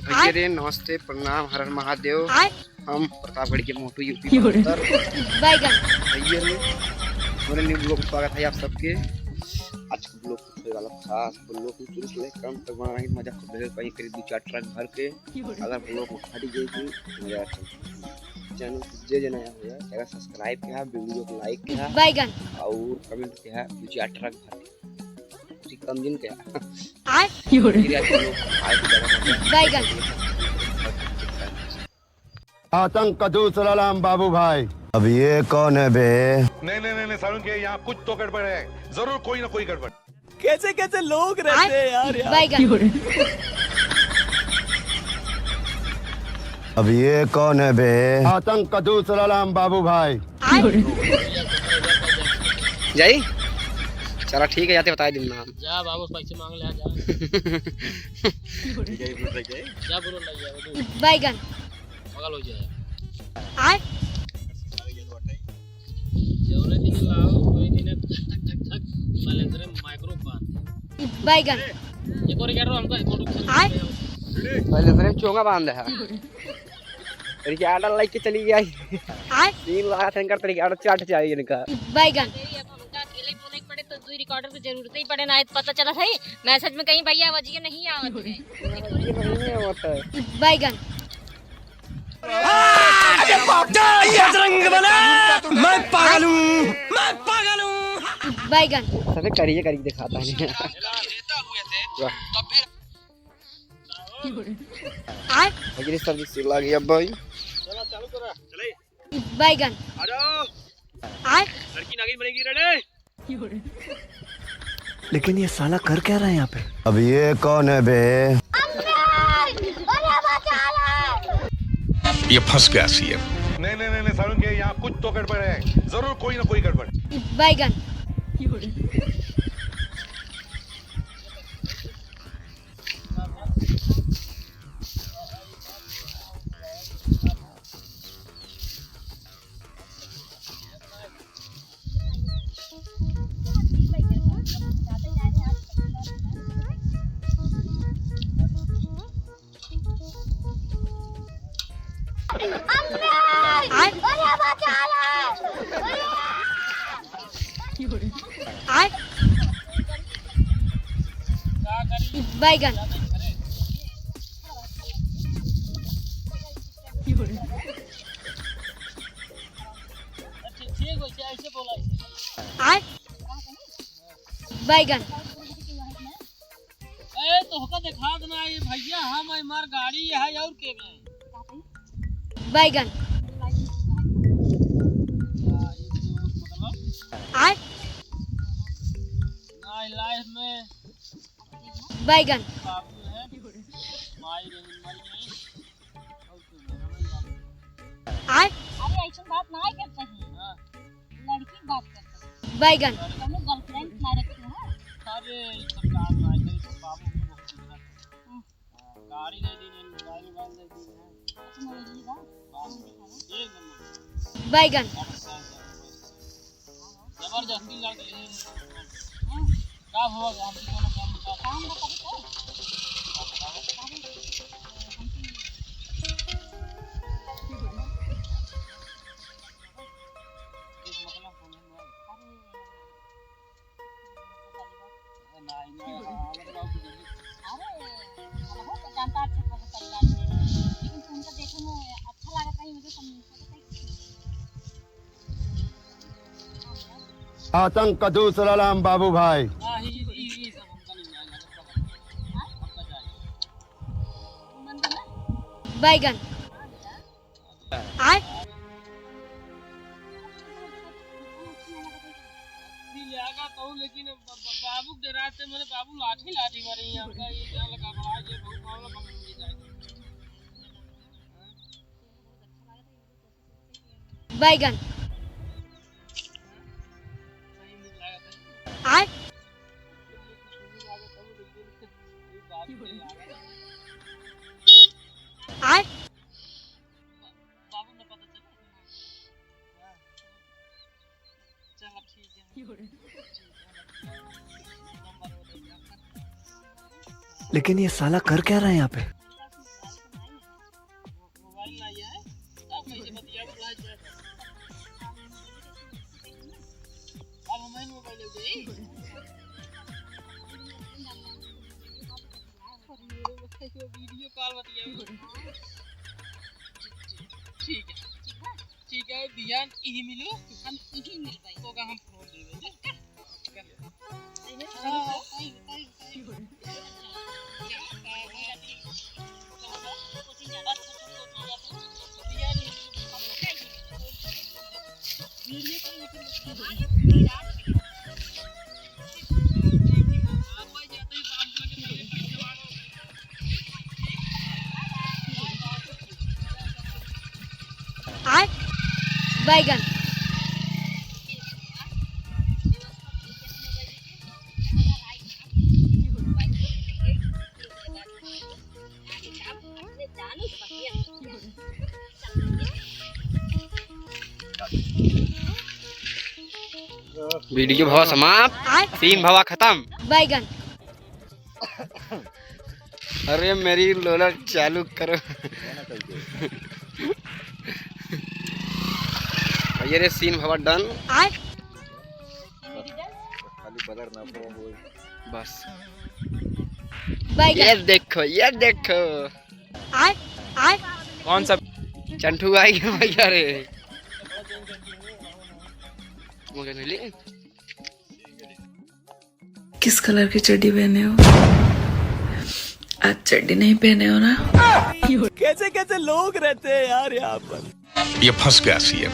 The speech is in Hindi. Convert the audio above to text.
भैया रे नमस्ते प्रणाम हर हर महादेव। हम प्रतापगढ़ के मोटू यूपी उत्तर भैया रे मेरे न्यू ब्लॉग में स्वागत है आप सबके। आज का ब्लॉग कुछ होने वाला खास ब्लॉग में चुन ले कम तक बना रही मजा खूब बेहद कहीं करीब 2-4 ट्रक भर के अगर ब्लॉग में हट गई थी मजा अच्छा चैनल जे जे नया हुआ है सब्सक्राइब किया वीडियो को लाइक किया और कमेंट किया 2-4 ट्रक भर के कम दिन क्या आतंक का दूसरा नाम बाबू भाई। अब ये कौन है बे? नहीं सारुण के यहाँ कुछ तो गड़बड़ है, जरूर कोई ना कोई गड़बड़। कैसे कैसे लोग रहते हैं यार। अब ये कौन है बे? आतंक का दूसरा नाम बाबू भाई। जाई चलो ठीक है जाते बताए दिन नाम जा बाबू पैसे मांग ले जा जा बोलो लग बैगन पागल हो जाए जौरे दिन लाओ कोई दिन ठक ठक ठक मलेंद्र माइक्रो बांध बैगन एक और करो हमको पहले से चोंगा बांध है तरीके आटा लाइक के चली गई 3 लाख टैंकर तरीके आटा चाट चाहिए इनका बैगन तो दूसरी रिकॉर्डर की जरूरत ही पड़े ना पता चला सही मैसेज में कहीं भैया आवाज ये नहीं आवत है बैगन मैं पागल हूँ बैगन सबे करिए दिखाता है अगली सर्विस से लग गया भाई चालू करा चले बैगन आ जाओ लड़की नागिन बनेगी रेडी। लेकिन ये साला कर क्या रहा है यहाँ पे? अब ये कौन है बे? ये फंस गया सीएम। नहीं सारुण के यहाँ कुछ तो गड़बड़ है, जरूर कोई ना कोई गड़बड़। बैगन बैगन ठीक हो जाए ऐसे बोला बैगन ए तो होका दिखा देना ये भैया हम हमार गाड़ी है और के में बैगन ना लाइफ में बैगन बाबू है माई रे मरी नहीं अरे ऐसा बात नहीं करते हैं हां लड़की बात करते हैं बैगन तुम गर्लफ्रेंड ना रखते हो अरे सब काम ना करे तो बाबू को बहुत गाड़ी दे दी मोबाइल दे दी है अच्छा मेरे लिए बात दिखाना एक नंबर बैगन जबरदस्ती लग गई का हुआ हम को काम बता दो जानता अच्छा लेकिन तुमको देखने में अच्छा लगा कहीं मुझे आतंक का दूसरा नाम बाबू भाई। ही सब हमका नहीं आएगा हमका जाएगा बैगन लेगा तो लेकिन बाबू के रात मेरे बाबू लाठी मारी हमका ये क्या लगा बड़ा ये बहुत मामला पकड़ के जाएगा बैगन सही नहीं लगा बाबू ने पता चला चल ठीक है लेकिन ये साला कर क्या रहा है यहाँ पे? वीडियो कॉल बतिया। ठीक है दिया यही मिलो हम यही मिल पाए तो का हम फोन दे देंगे। बैगन वीडियो भवा समाप्त, सीन भवा खत्म। बैगन अरे मेरी लोलर चालू करो। ये रे सीन भवा डन। बस बैगन ये देखो ये देखो। कौन सा चंटू आई गया भैया रे। मुझे नहीं ली। किस कलर की चड्डी पहने हो? आज चड्डी नहीं पहने हो ना? कैसे कैसे लोग रहते हैं यार यहाँ पर। ये फंस गया सीएम।